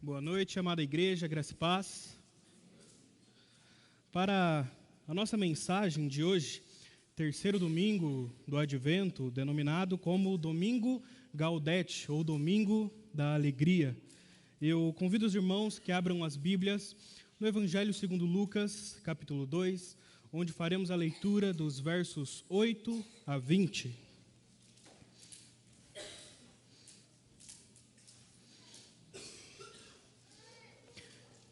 Boa noite, amada igreja, graça e paz. Para a nossa mensagem de hoje, terceiro domingo do Advento, denominado como Domingo Gaudete, ou Domingo da Alegria, eu convido os irmãos que abram as Bíblias no Evangelho segundo Lucas, capítulo 2, onde faremos a leitura dos versos 8 a 20.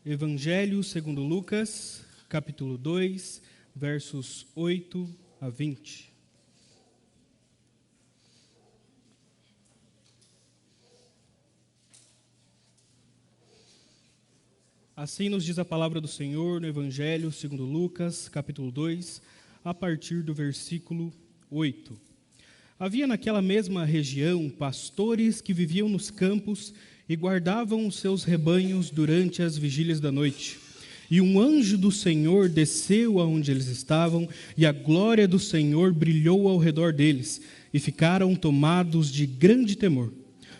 Evangelho segundo Lucas, capítulo 2, versos 8 a 20. Assim nos diz a palavra do Senhor no Evangelho segundo Lucas, capítulo 2, a partir do versículo 8. Havia naquela mesma região pastores que viviam nos campos e guardavam os seus rebanhos durante as vigílias da noite. E um anjo do Senhor desceu aonde eles estavam, e a glória do Senhor brilhou ao redor deles, e ficaram tomados de grande temor.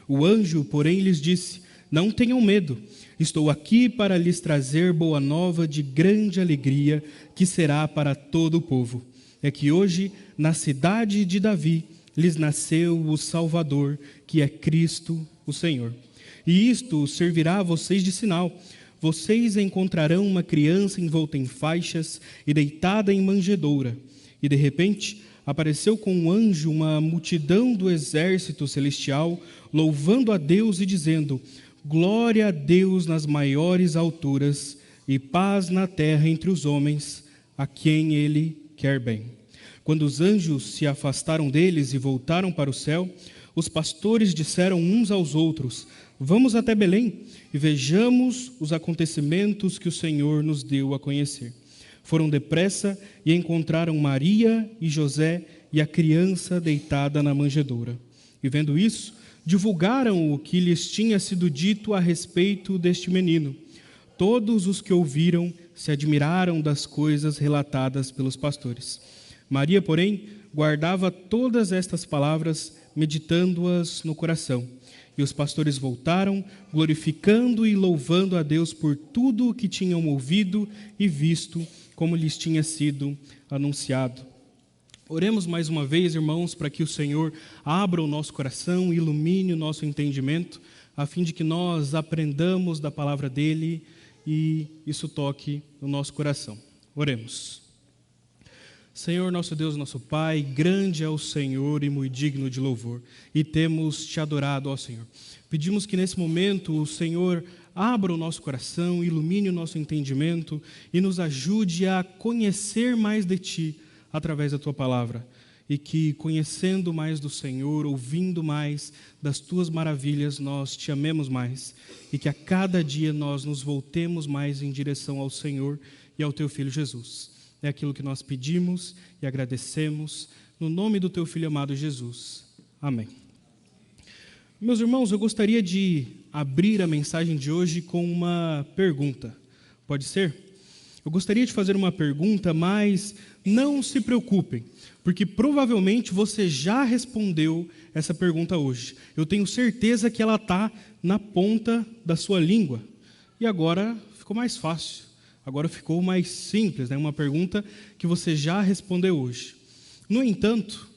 O anjo, porém, lhes disse: não tenham medo, estou aqui para lhes trazer boa nova de grande alegria, que será para todo o povo. É que hoje, na cidade de Davi, lhes nasceu o Salvador, que é Cristo, o Senhor. E isto servirá a vocês de sinal. Vocês encontrarão uma criança envolta em faixas e deitada em manjedoura. E de repente apareceu com um anjo uma multidão do exército celestial, louvando a Deus e dizendo: glória a Deus nas maiores alturas e paz na terra entre os homens, a quem Ele quer bem. Quando os anjos se afastaram deles e voltaram para o céu, os pastores disseram uns aos outros: vamos até Belém e vejamos os acontecimentos que o Senhor nos deu a conhecer. Foram depressa e encontraram Maria e José e a criança deitada na manjedoura. E vendo isso, divulgaram o que lhes tinha sido dito a respeito deste menino. Todos os que ouviram se admiraram das coisas relatadas pelos pastores. Maria, porém, guardava todas estas palavras, meditando-as no coração. E os pastores voltaram, glorificando e louvando a Deus por tudo o que tinham ouvido e visto, como lhes tinha sido anunciado. Oremos mais uma vez, irmãos, para que o Senhor abra o nosso coração e ilumine o nosso entendimento, a fim de que nós aprendamos da palavra dele e isso toque no nosso coração. Oremos. Senhor, nosso Deus, nosso Pai, grande é o Senhor e muito digno de louvor, e temos te adorado, ó Senhor. Pedimos que nesse momento o Senhor abra o nosso coração, ilumine o nosso entendimento e nos ajude a conhecer mais de Ti através da Tua palavra, e que conhecendo mais do Senhor, ouvindo mais das Tuas maravilhas, nós Te amemos mais, e que a cada dia nós nos voltemos mais em direção ao Senhor e ao Teu Filho Jesus. É aquilo que nós pedimos e agradecemos, no nome do Teu Filho amado Jesus. Amém. Meus irmãos, eu gostaria de abrir a mensagem de hoje com uma pergunta. Pode ser? Eu gostaria de fazer uma pergunta, mas não se preocupem, porque provavelmente você já respondeu essa pergunta hoje. Eu tenho certeza que ela está na ponta da sua língua. E agora ficou mais fácil. Agora ficou mais simples, né? Uma pergunta que você já respondeu hoje. No entanto,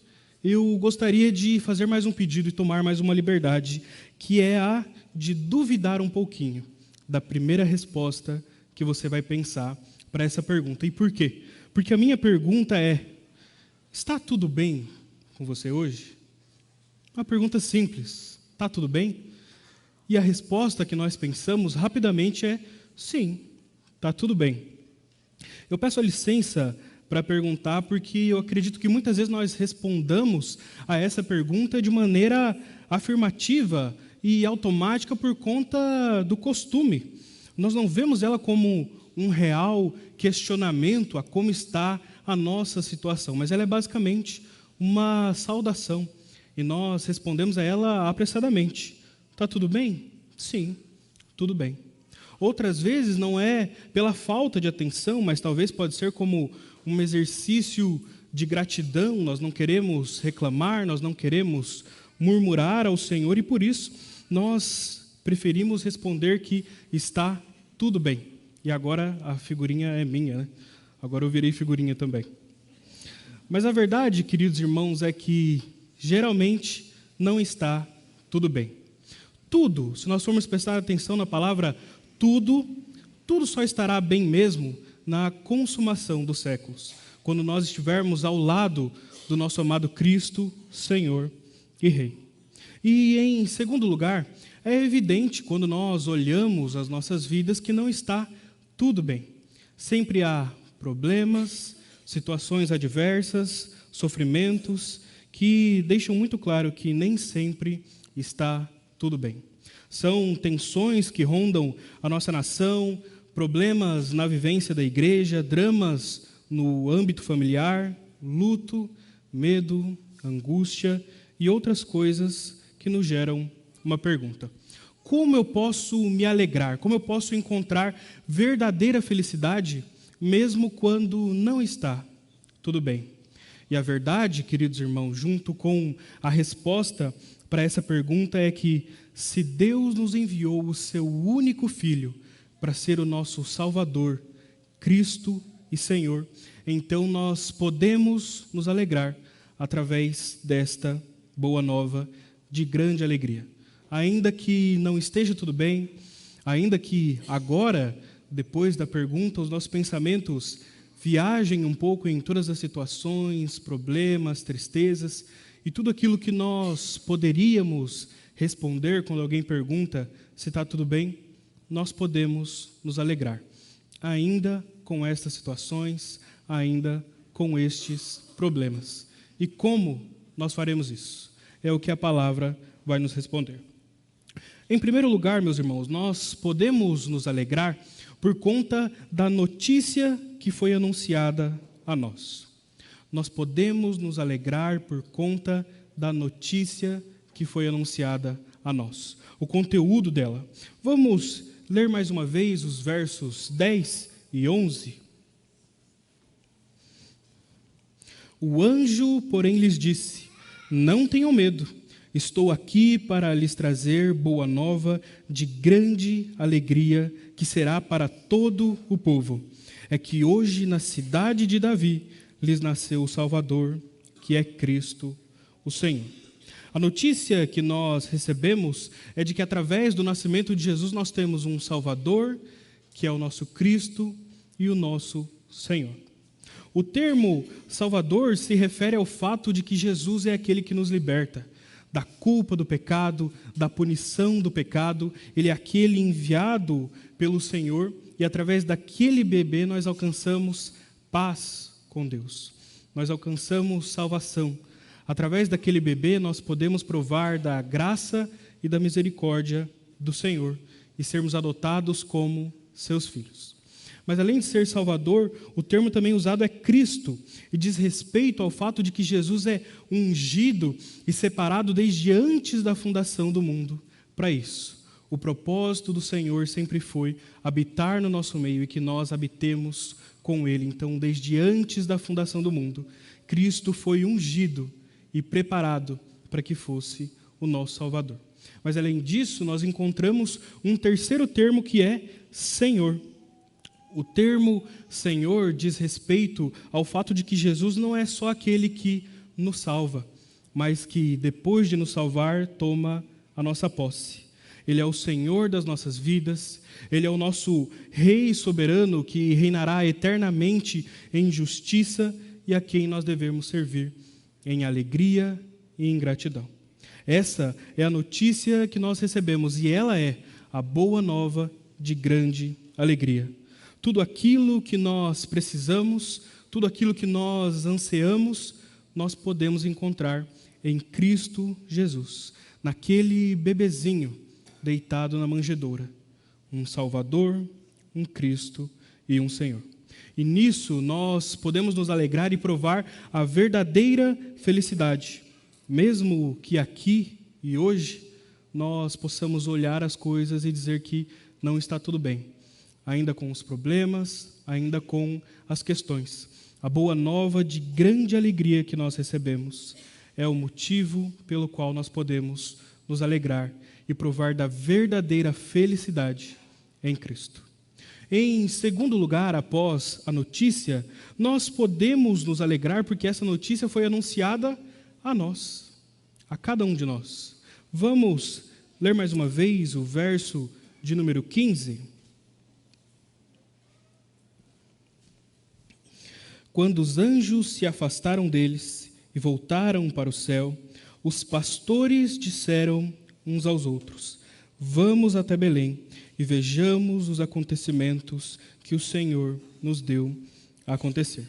eu gostaria de fazer mais um pedido e tomar mais uma liberdade, que é a de duvidar um pouquinho da primeira resposta que você vai pensar para essa pergunta. E por quê? Porque a minha pergunta é: está tudo bem com você hoje? Uma pergunta simples. Está tudo bem? E a resposta que nós pensamos rapidamente é: sim. Está tudo bem. Eu peço a licença para perguntar, porque eu acredito que muitas vezes nós respondamos a essa pergunta de maneira afirmativa e automática por conta do costume. Nós não vemos ela como um real questionamento a como está a nossa situação, mas ela é basicamente uma saudação. E nós respondemos a ela apressadamente. Está tudo bem? Sim, tudo bem. Outras vezes não é pela falta de atenção, mas talvez pode ser como um exercício de gratidão. Nós não queremos reclamar, nós não queremos murmurar ao Senhor e por isso nós preferimos responder que está tudo bem. E agora a figurinha é minha, né? Agora eu virei figurinha também. Mas a verdade, queridos irmãos, é que geralmente não está tudo bem. Tudo, se nós formos prestar atenção na palavra tudo só estará bem mesmo na consumação dos séculos, quando nós estivermos ao lado do nosso amado Cristo, Senhor e Rei. E em segundo lugar, é evidente quando nós olhamos as nossas vidas que não está tudo bem. Sempre há problemas, situações adversas, sofrimentos, que deixam muito claro que nem sempre está tudo bem. São tensões que rondam a nossa nação, problemas na vivência da igreja, dramas no âmbito familiar, luto, medo, angústia e outras coisas que nos geram uma pergunta. Como eu posso me alegrar? Como eu posso encontrar verdadeira felicidade, mesmo quando não está tudo bem? E a verdade, queridos irmãos, junto com a resposta para essa pergunta é que se Deus nos enviou o seu único Filho para ser o nosso Salvador, Cristo e Senhor, então nós podemos nos alegrar através desta boa nova de grande alegria. Ainda que não esteja tudo bem, ainda que agora, depois da pergunta, os nossos pensamentos viajem um pouco em todas as situações, problemas, tristezas e tudo aquilo que nós poderíamos responder quando alguém pergunta se está tudo bem, nós podemos nos alegrar, ainda com estas situações, ainda com estes problemas. E como nós faremos isso? É o que a palavra vai nos responder. Em primeiro lugar, meus irmãos, nós podemos nos alegrar por conta da notícia que foi anunciada a nós. Nós podemos nos alegrar por conta da notícia que foi anunciada a nós. O conteúdo dela. Vamos ler mais uma vez os versos 10 e 11. O anjo, porém, lhes disse: não tenham medo, estou aqui para lhes trazer boa nova de grande alegria, que será para todo o povo. É que hoje na cidade de Davi lhes nasceu o Salvador, que é Cristo, o Senhor. A notícia que nós recebemos é de que através do nascimento de Jesus nós temos um Salvador, que é o nosso Cristo e o nosso Senhor. O termo Salvador se refere ao fato de que Jesus é aquele que nos liberta da culpa do pecado, da punição do pecado. Ele é aquele enviado pelo Senhor e através daquele bebê nós alcançamos paz com Deus. Nós alcançamos salvação. Através daquele bebê nós podemos provar da graça e da misericórdia do Senhor e sermos adotados como seus filhos. Mas além de ser Salvador, o termo também usado é Cristo, e diz respeito ao fato de que Jesus é ungido e separado desde antes da fundação do mundo para isso. O propósito do Senhor sempre foi habitar no nosso meio e que nós habitemos com Ele. Então, desde antes da fundação do mundo, Cristo foi ungido e preparado para que fosse o nosso Salvador. Mas além disso, nós encontramos um terceiro termo que é Senhor. O termo Senhor diz respeito ao fato de que Jesus não é só aquele que nos salva, mas que depois de nos salvar, toma a nossa posse. Ele é o Senhor das nossas vidas, Ele é o nosso Rei soberano que reinará eternamente em justiça e a quem nós devemos servir em alegria e em gratidão. Essa é a notícia que nós recebemos e ela é a boa nova de grande alegria. Tudo aquilo que nós precisamos, tudo aquilo que nós ansiamos, nós podemos encontrar em Cristo Jesus, naquele bebezinho deitado na manjedoura. Um Salvador, um Cristo e um Senhor. E nisso nós podemos nos alegrar e provar a verdadeira felicidade, mesmo que aqui e hoje nós possamos olhar as coisas e dizer que não está tudo bem, ainda com os problemas, ainda com as questões. A boa nova de grande alegria que nós recebemos é o motivo pelo qual nós podemos nos alegrar e provar da verdadeira felicidade em Cristo. Em segundo lugar, após a notícia, nós podemos nos alegrar porque essa notícia foi anunciada a nós, a cada um de nós. Vamos ler mais uma vez o verso de número 15. Quando os anjos se afastaram deles e voltaram para o céu, os pastores disseram uns aos outros: vamos até Belém e vejamos os acontecimentos que o Senhor nos deu a acontecer.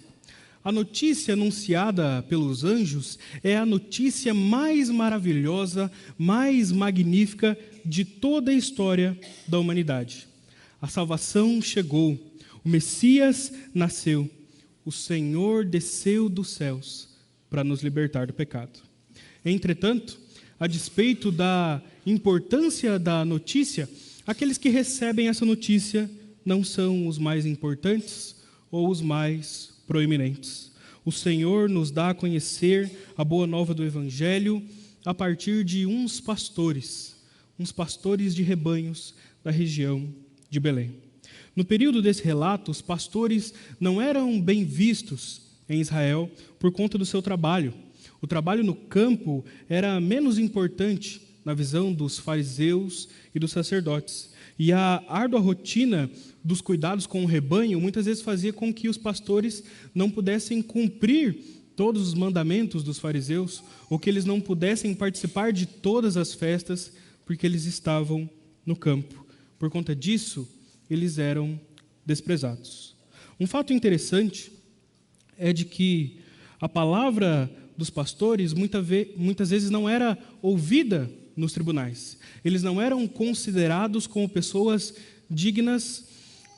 A notícia anunciada pelos anjos é a notícia mais maravilhosa, mais magnífica de toda a história da humanidade. A salvação chegou, o Messias nasceu, o Senhor desceu dos céus para nos libertar do pecado. Entretanto, a despeito da importância da notícia, aqueles que recebem essa notícia não são os mais importantes ou os mais proeminentes. O Senhor nos dá a conhecer a boa nova do Evangelho a partir de uns pastores de rebanhos da região de Belém. No período desse relato, os pastores não eram bem vistos em Israel por conta do seu trabalho. O trabalho no campo era menos importante na visão dos fariseus e dos sacerdotes. E a árdua rotina dos cuidados com o rebanho muitas vezes fazia com que os pastores não pudessem cumprir todos os mandamentos dos fariseus, ou que eles não pudessem participar de todas as festas, porque eles estavam no campo. Por conta disso, eles eram desprezados. Um fato interessante é de que a palavra dos pastores muitas vezes não era ouvida nos tribunais. Eles não eram considerados como pessoas dignas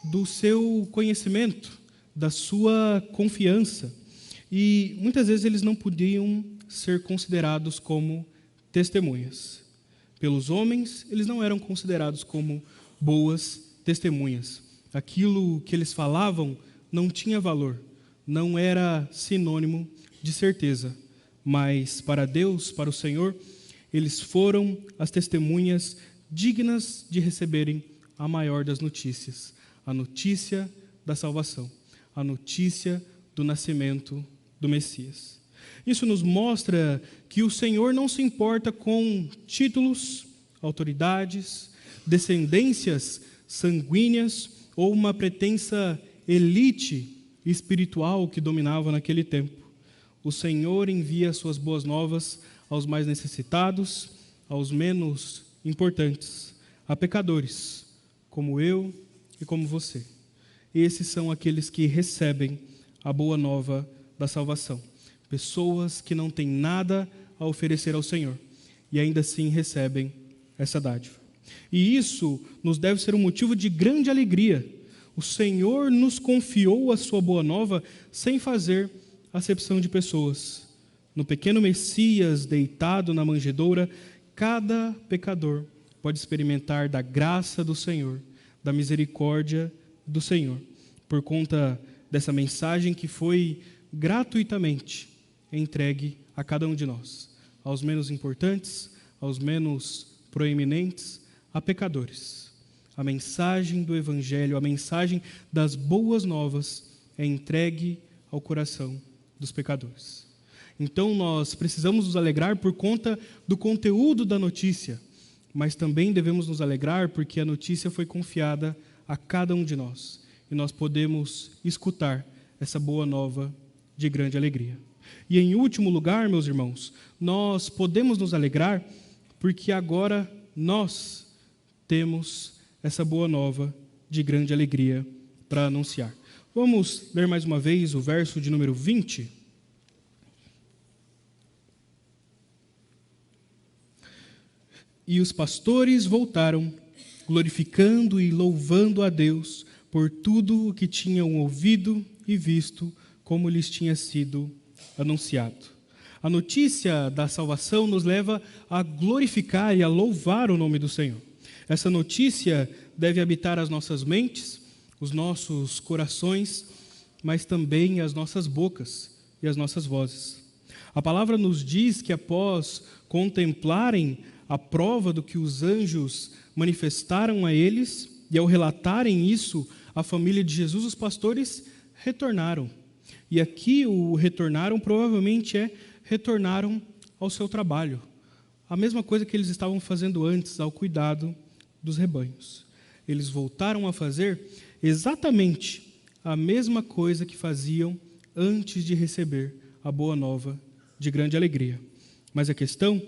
do seu conhecimento, da sua confiança. E muitas vezes eles não podiam ser considerados como testemunhas. Pelos homens, eles não eram considerados como boas testemunhas. Aquilo que eles falavam não tinha valor, não era sinônimo de certeza. Mas para Deus, para o Senhor, eles foram as testemunhas dignas de receberem a maior das notícias, a notícia da salvação, a notícia do nascimento do Messias. Isso nos mostra que o Senhor não se importa com títulos, autoridades, descendências sanguíneas ou uma pretensa elite espiritual que dominava naquele tempo. O Senhor envia suas boas novas aos mais necessitados, aos menos importantes, a pecadores, como eu e como você. Esses são aqueles que recebem a boa nova da salvação. Pessoas que não têm nada a oferecer ao Senhor e ainda assim recebem essa dádiva. E isso nos deve ser um motivo de grande alegria. O Senhor nos confiou a sua boa nova sem fazer acepção de pessoas. No pequeno Messias deitado na manjedoura, cada pecador pode experimentar da graça do Senhor, da misericórdia do Senhor, por conta dessa mensagem que foi gratuitamente entregue a cada um de nós, aos menos importantes, aos menos proeminentes, a pecadores. A mensagem do Evangelho, a mensagem das boas novas é entregue ao coração dos pecadores. Então nós precisamos nos alegrar por conta do conteúdo da notícia, mas também devemos nos alegrar porque a notícia foi confiada a cada um de nós e nós podemos escutar essa boa nova de grande alegria. E em último lugar, meus irmãos, nós podemos nos alegrar porque agora nós temos essa boa nova de grande alegria para anunciar. Vamos ler mais uma vez o verso de número 20. E os pastores voltaram, glorificando e louvando a Deus por tudo o que tinham ouvido e visto, como lhes tinha sido anunciado. A notícia da salvação nos leva a glorificar e a louvar o nome do Senhor. Essa notícia deve habitar as nossas mentes, os nossos corações, mas também as nossas bocas e as nossas vozes. A palavra nos diz que após contemplarem a prova do que os anjos manifestaram a eles, e ao relatarem isso à família de Jesus, os pastores retornaram. E aqui o retornaram provavelmente retornaram ao seu trabalho. A mesma coisa que eles estavam fazendo antes, ao cuidado dos rebanhos. Eles voltaram a fazer exatamente a mesma coisa que faziam antes de receber a boa nova de grande alegria. Mas a questão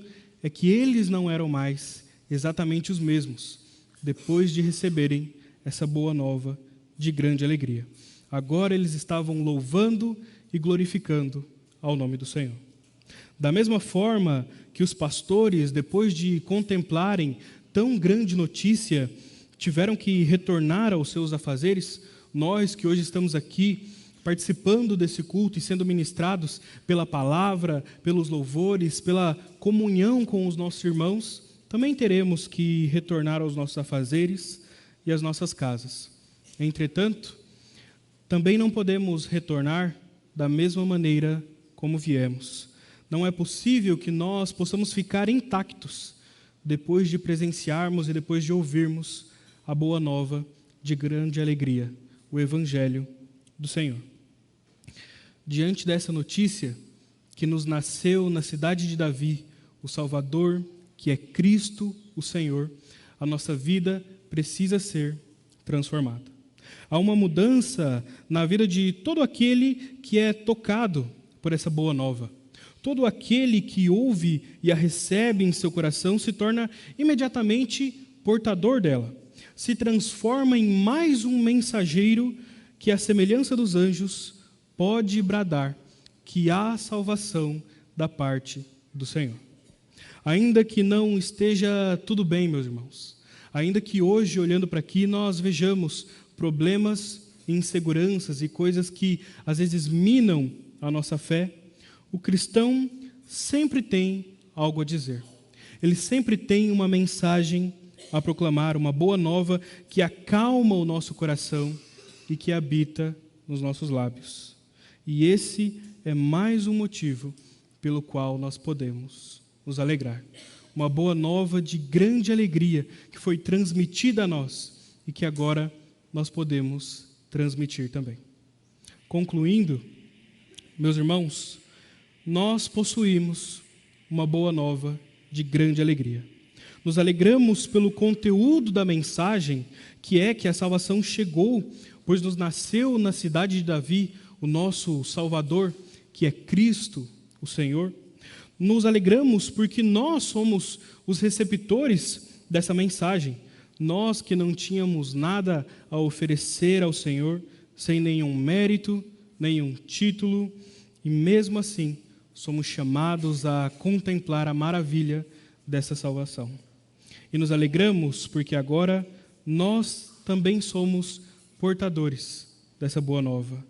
é que eles não eram mais exatamente os mesmos depois de receberem essa boa nova de grande alegria. Agora eles estavam louvando e glorificando ao nome do Senhor. Da mesma forma que os pastores, depois de contemplarem tão grande notícia, tiveram que retornar aos seus afazeres, nós que hoje estamos aqui participando desse culto e sendo ministrados pela palavra, pelos louvores, pela comunhão com os nossos irmãos, também teremos que retornar aos nossos afazeres e às nossas casas. Entretanto, também não podemos retornar da mesma maneira como viemos. Não é possível que nós possamos ficar intactos depois de presenciarmos e depois de ouvirmos a boa nova de grande alegria, o Evangelho do Senhor. Diante dessa notícia, que nos nasceu na cidade de Davi, o Salvador, que é Cristo, o Senhor, a nossa vida precisa ser transformada. Há uma mudança na vida de todo aquele que é tocado por essa boa nova. Todo aquele que ouve e a recebe em seu coração se torna imediatamente portador dela. Se transforma em mais um mensageiro que, à semelhança dos anjos, pode bradar que há salvação da parte do Senhor. Ainda que não esteja tudo bem, meus irmãos, ainda que hoje, olhando para aqui, nós vejamos problemas, inseguranças e coisas que às vezes minam a nossa fé, o cristão sempre tem algo a dizer. Ele sempre tem uma mensagem a proclamar, uma boa nova que acalma o nosso coração e que habita nos nossos lábios. E esse é mais um motivo pelo qual nós podemos nos alegrar. Uma boa nova de grande alegria que foi transmitida a nós e que agora nós podemos transmitir também. Concluindo, meus irmãos, nós possuímos uma boa nova de grande alegria. Nos alegramos pelo conteúdo da mensagem, que é que a salvação chegou, pois nos nasceu na cidade de Davi o nosso Salvador, que é Cristo, o Senhor. Nos alegramos porque nós somos os receptores dessa mensagem. Nós que não tínhamos nada a oferecer ao Senhor, sem nenhum mérito, nenhum título, e mesmo assim somos chamados a contemplar a maravilha dessa salvação. E nos alegramos porque agora nós também somos portadores dessa boa nova.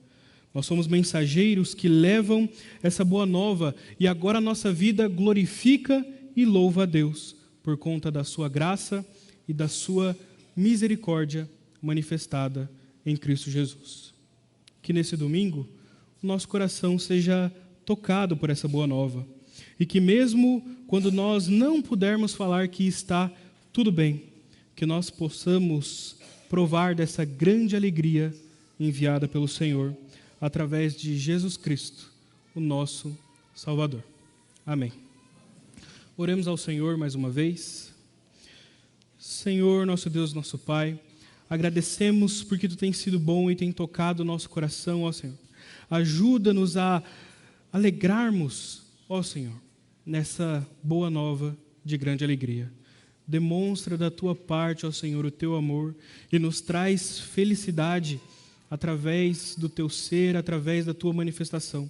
Nós somos mensageiros que levam essa boa nova e agora a nossa vida glorifica e louva a Deus por conta da sua graça e da sua misericórdia manifestada em Cristo Jesus. Que nesse domingo o nosso coração seja tocado por essa boa nova e que mesmo quando nós não pudermos falar que está tudo bem, que nós possamos provar dessa grande alegria enviada pelo Senhor através de Jesus Cristo, o nosso Salvador. Amém. Oremos ao Senhor mais uma vez. Senhor, nosso Deus, nosso Pai, agradecemos porque Tu tens sido bom e tem tocado o nosso coração, ó Senhor. Ajuda-nos a alegrarmos, ó Senhor, nessa boa nova de grande alegria. Demonstra da Tua parte, ó Senhor, o Teu amor e nos traz felicidade através do Teu ser, através da Tua manifestação.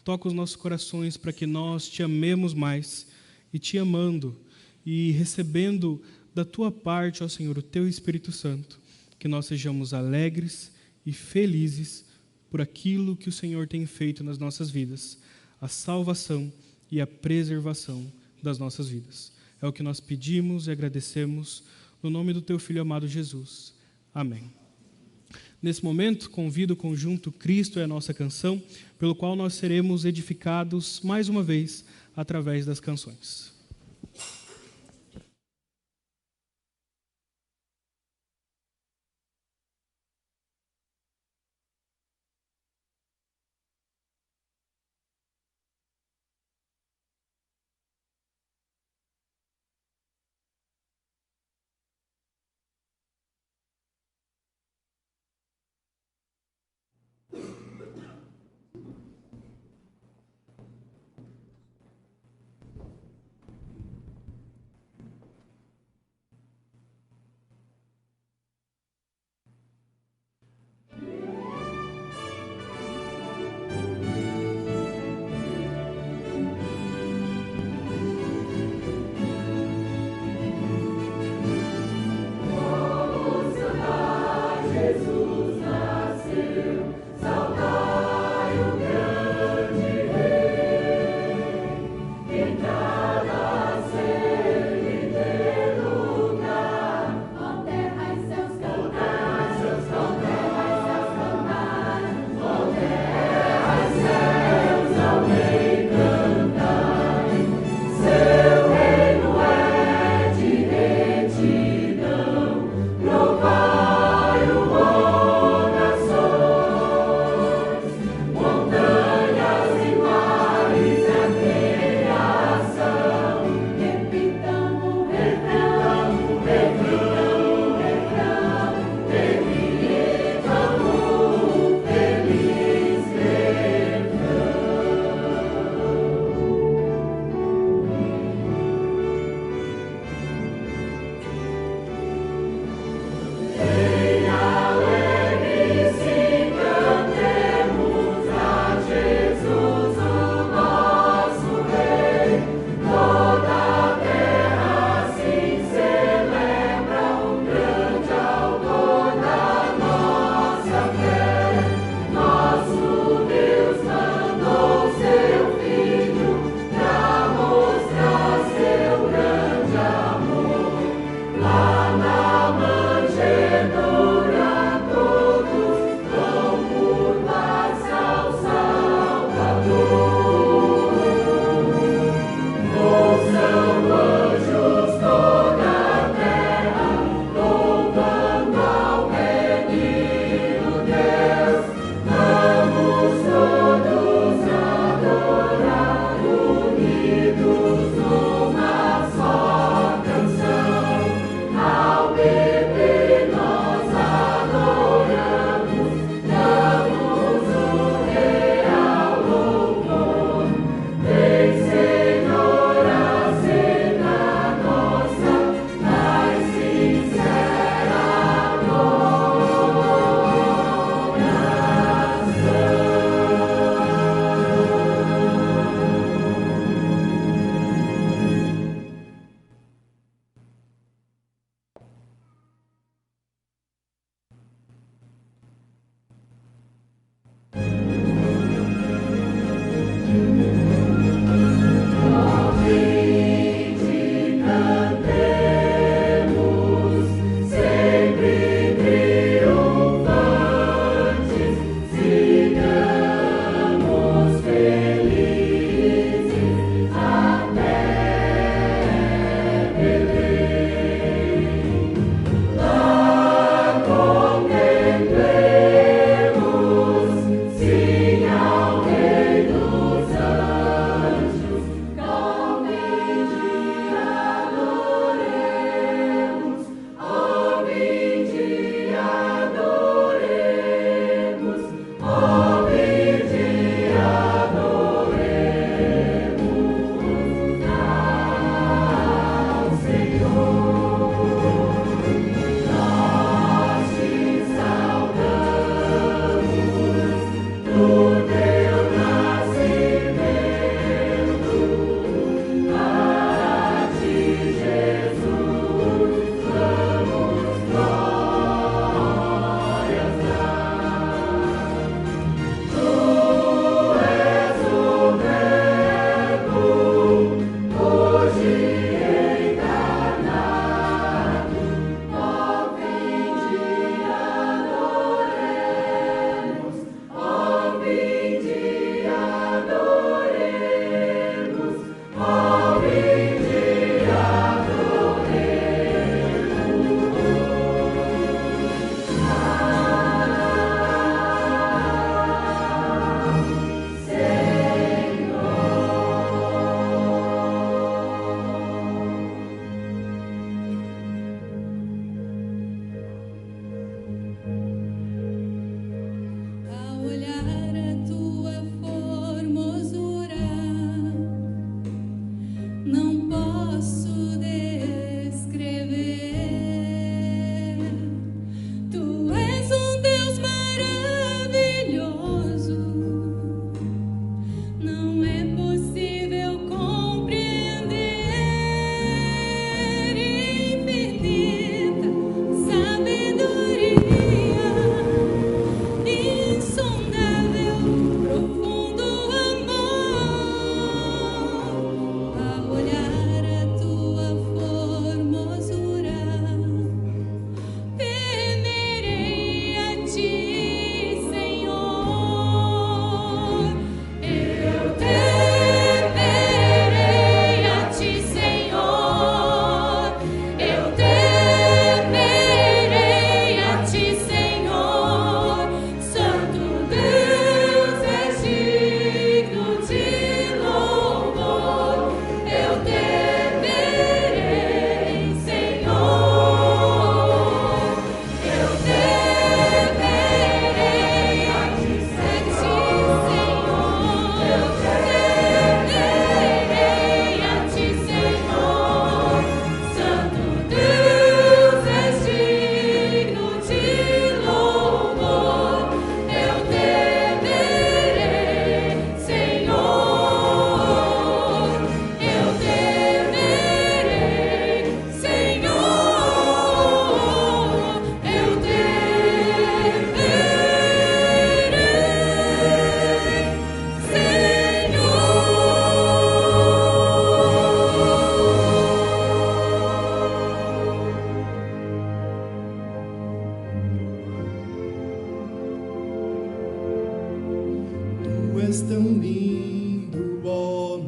Toca os nossos corações para que nós Te amemos mais e Te amando e recebendo da Tua parte, ó Senhor, o Teu Espírito Santo, que nós sejamos alegres e felizes por aquilo que o Senhor tem feito nas nossas vidas, a salvação e a preservação das nossas vidas. É o que nós pedimos e agradecemos no nome do Teu Filho amado Jesus. Amém. Nesse momento, convido o conjunto Cristo é a Nossa Canção, pelo qual nós seremos edificados mais uma vez através das canções.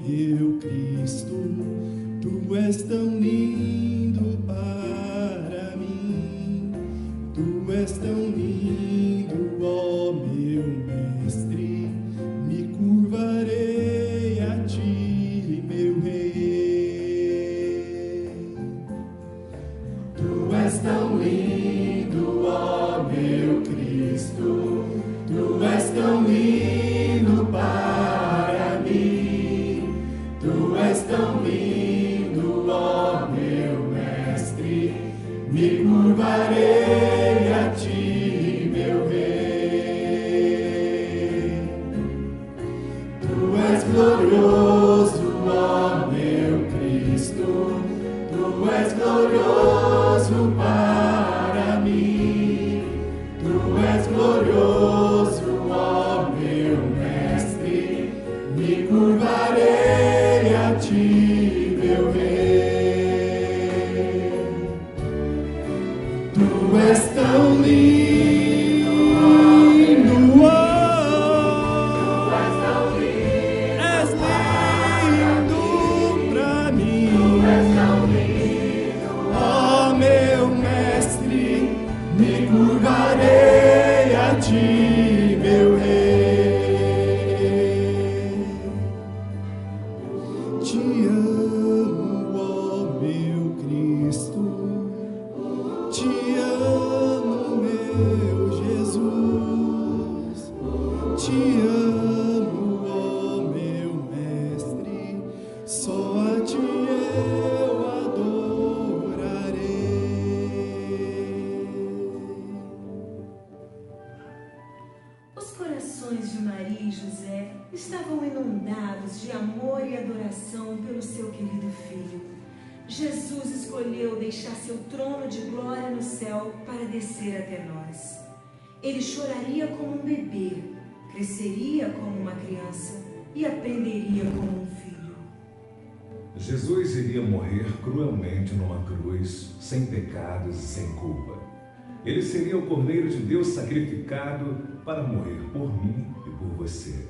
meu Cristo, tu és tão lindo para mim, tu és tão lindo, ó meu Mestre, me curvarei a ti, meu Rei. Tu és tão lindo, ó meu Cristo, tu és tão lindo para mim, tu és tão lindo, ó meu Mestre, me curvarei a ti, meu Rei. Tu és glorioso, ó meu Cristo, tu és glorioso para mim, tu és glorioso, ó meu Mestre, me curvarei a ti, meu Rei. Tu és tão lindo, oh, és lindo pra mim, ó meu Mestre, me curvarei a ti, meu Rei. Te amo, ó meu Cristo, te amo, meu Jesus, te amo, ó meu Mestre, só a ti eu adorarei. Os corações de Maria e José estavam inundados de amor e adoração pelo seu querido filho. Jesus escolheu deixar seu trono de glória no céu para descer até nós. Ele choraria como um bebê, cresceria como uma criança e aprenderia como um filho. Jesus iria morrer cruelmente numa cruz, sem pecados e sem culpa. Ele seria o Cordeiro de Deus sacrificado para morrer por mim e por você.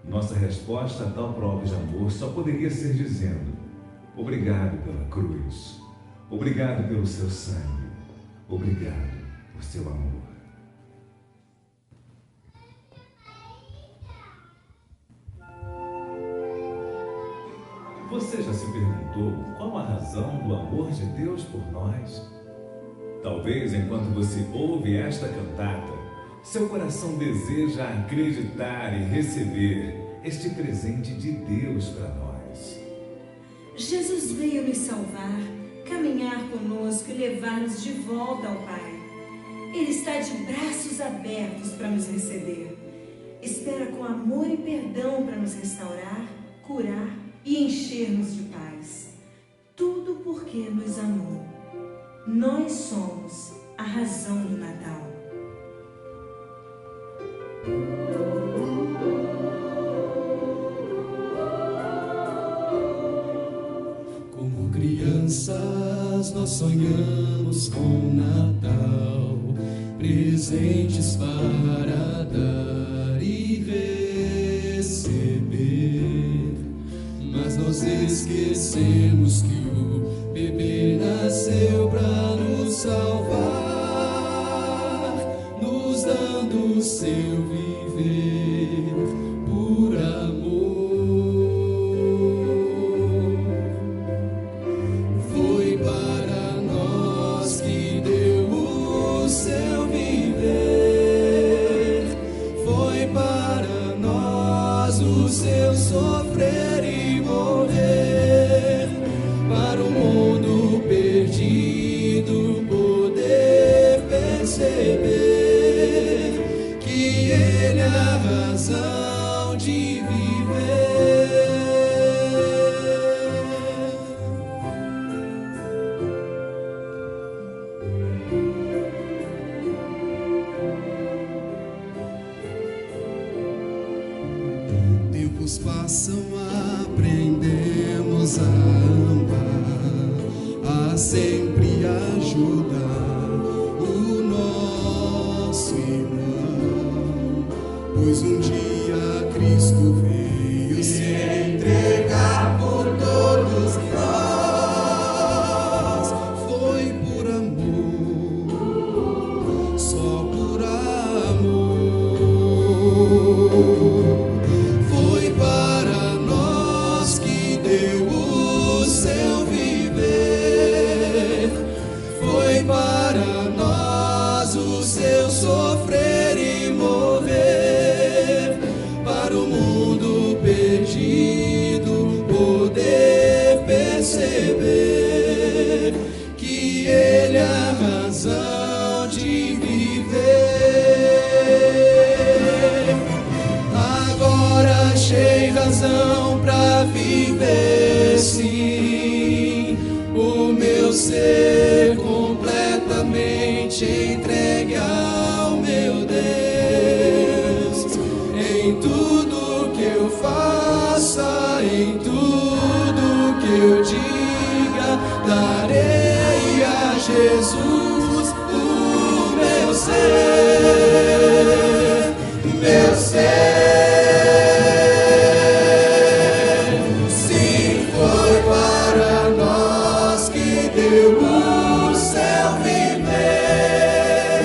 Nossa resposta a tal prova de amor só poderia ser dizendo: obrigado pela cruz, obrigado pelo seu sangue, obrigado por seu amor. Você já se perguntou qual a razão do amor de Deus por nós? Talvez enquanto você ouve esta cantata, seu coração deseja acreditar e receber este presente de Deus para nós. Jesus veio nos salvar, caminhar conosco e levar-nos de volta ao Pai. Ele está de braços abertos para nos receber. Espera com amor e perdão para nos restaurar, curar e encher-nos de paz. Tudo porque nos amou. Nós somos a razão do Natal. Como crianças nós sonhamos com Natal, presentes para dar e receber. Mas nós esquecemos que o bebê nasceu para nos salvar, nos dando o seu viver por amor. Foi para nós que deu o seu viver, foi para nós o seu sofrer e morrer, para o mundo perdido poder perceber que Ele é a razão de viver. Tempos passam, aprendemos a amar, a sempre ajudar o nosso irmão, pois um dia Cristo veio se entregar. deu o seu viver. Foi para nós o seu sofrer e morrer, para o mundo perdido poder perceber que Ele é a razão de viver. Agora achei razão pra viver, sim, o meu ser completamente entregue ao meu Deus. Em tudo que eu faça, em tudo que eu diga, darei a Jesus o meu ser, meu ser. Sim, foi para nós que deu o seu viver.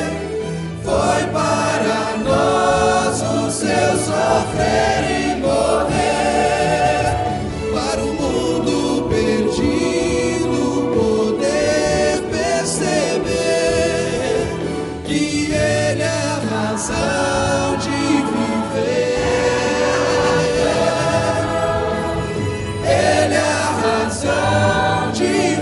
Foi para nós o seu sofrer e morrer, para o mundo perdido poder perceber que Ele é a razão de viver. Ele é a razão de viver.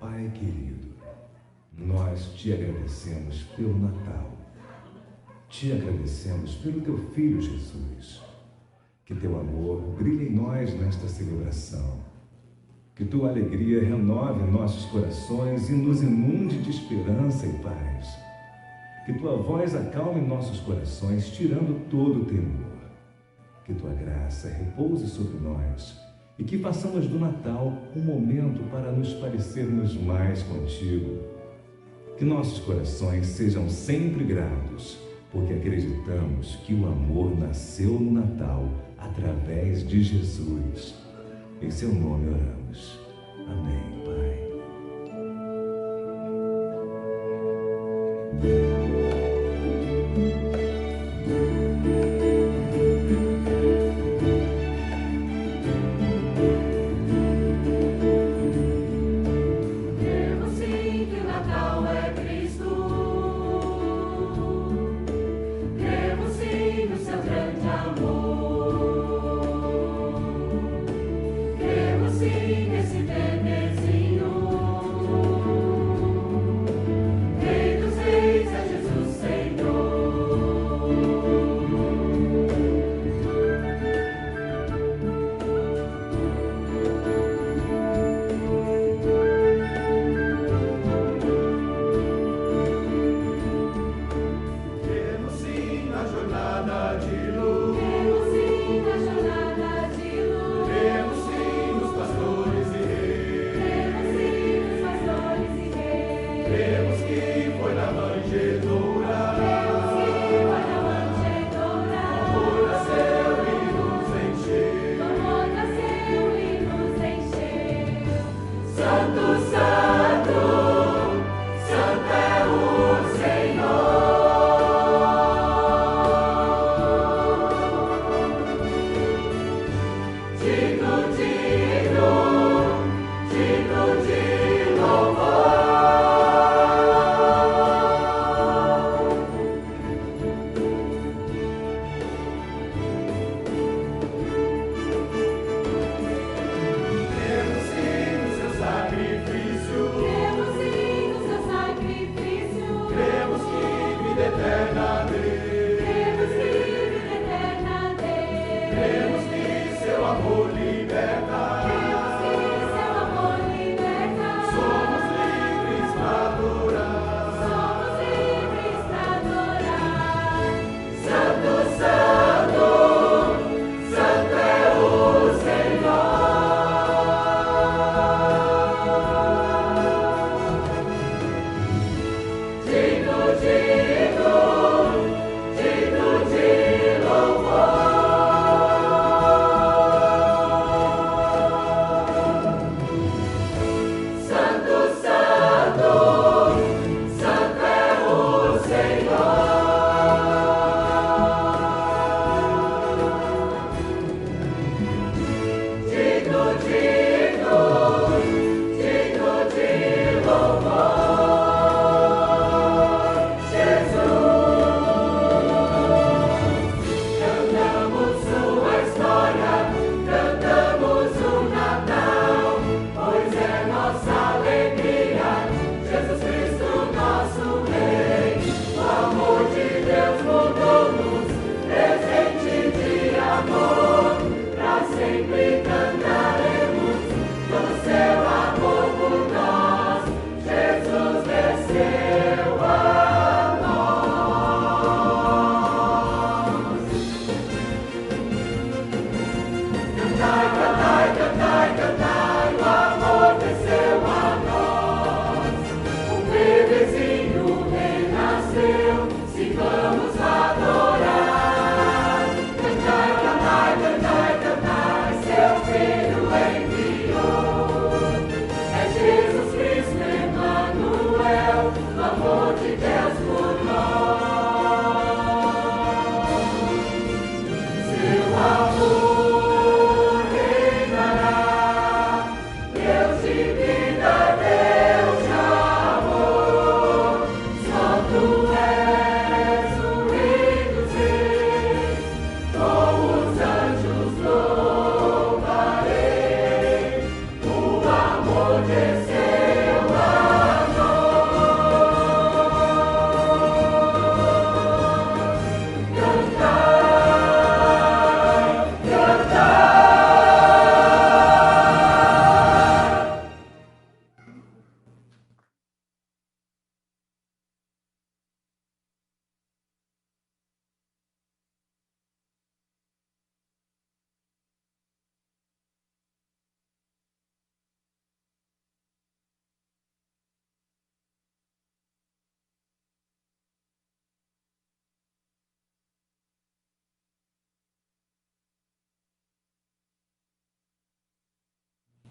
Pai querido, nós te agradecemos pelo Natal. Te agradecemos pelo teu Filho Jesus. Que teu amor brilhe em nós nesta celebração. Que tua alegria renove nossos corações e nos inunde de esperança e paz. Que tua voz acalme nossos corações, tirando todo o temor. Que tua graça repouse sobre nós e que façamos do Natal um momento para nos parecermos mais contigo. Que nossos corações sejam sempre gratos, porque acreditamos que o amor nasceu no Natal através de Jesus. Em seu nome oramos. Amém, Pai. Creio sim que o Natal é Cristo. Creio sim no seu grande amor. Creio sim nesse bebezinho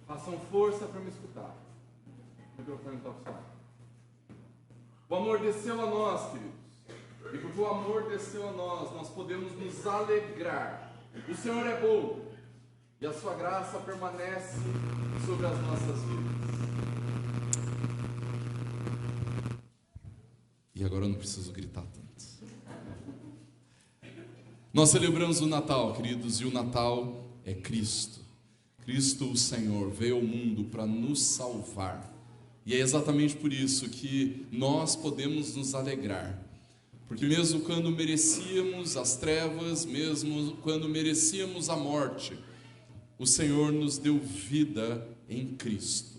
Façam força para me escutar. O microfone está funcionando. O amor desceu a nós, queridos. E porque o amor desceu a nós podemos nos alegrar. O Senhor é bom. E a sua graça permanece sobre as nossas vidas. E agora eu não preciso gritar tanto. Nós celebramos o Natal, queridos, e o Natal é Cristo. Cristo, o Senhor, veio ao mundo para nos salvar. E é exatamente por isso que nós podemos nos alegrar. Porque mesmo quando merecíamos as trevas, mesmo quando merecíamos a morte, o Senhor nos deu vida em Cristo.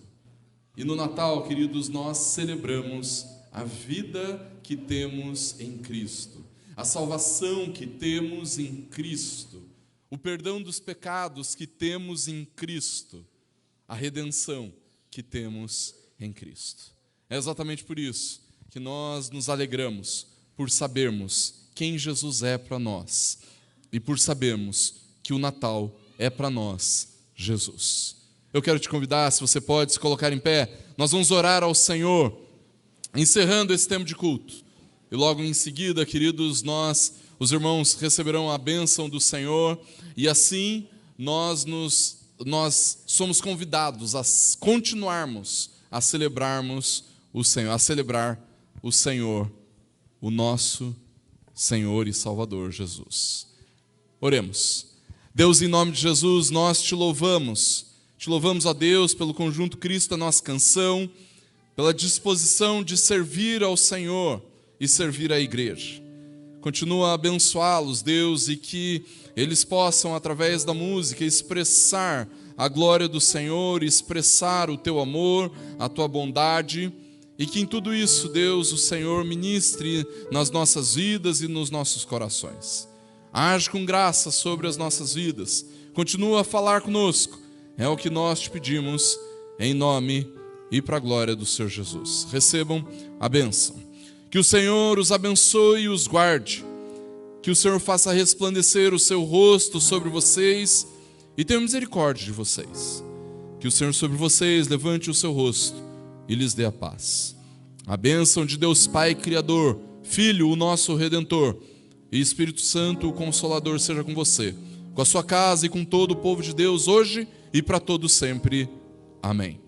E no Natal, queridos, nós celebramos a vida que temos em Cristo, a salvação que temos em Cristo, o perdão dos pecados que temos em Cristo, a redenção que temos em Cristo. É exatamente por isso que nós nos alegramos, por sabermos quem Jesus é para nós e por sabermos que o Natal é para nós Jesus. Eu quero te convidar, se você pode se colocar em pé, nós vamos orar ao Senhor, encerrando esse tempo de culto. E logo em seguida, queridos, os irmãos receberão a bênção do Senhor, e assim nós somos convidados a continuarmos a celebrarmos o Senhor, a celebrar o Senhor, o nosso Senhor e Salvador Jesus. Oremos. Deus, em nome de Jesus, nós te louvamos, ó Deus, pelo conjunto Cristo, a nossa canção, pela disposição de servir ao Senhor e servir à igreja. Continua a abençoá-los, Deus, e que eles possam, através da música, expressar a glória do Senhor, expressar o teu amor, a tua bondade, e que em tudo isso, Deus, o Senhor ministre nas nossas vidas e nos nossos corações. Age com graça sobre as nossas vidas, continua a falar conosco, é o que nós te pedimos, em nome e para a glória do Senhor Jesus. Recebam a bênção. Que o Senhor os abençoe e os guarde. Que o Senhor faça resplandecer o seu rosto sobre vocês e tenha misericórdia de vocês. Que o Senhor sobre vocês levante o seu rosto e lhes dê a paz. A bênção de Deus Pai Criador, Filho, o nosso Redentor, e Espírito Santo, o Consolador, seja com você, com a sua casa e com todo o povo de Deus, hoje e para todo sempre. Amém.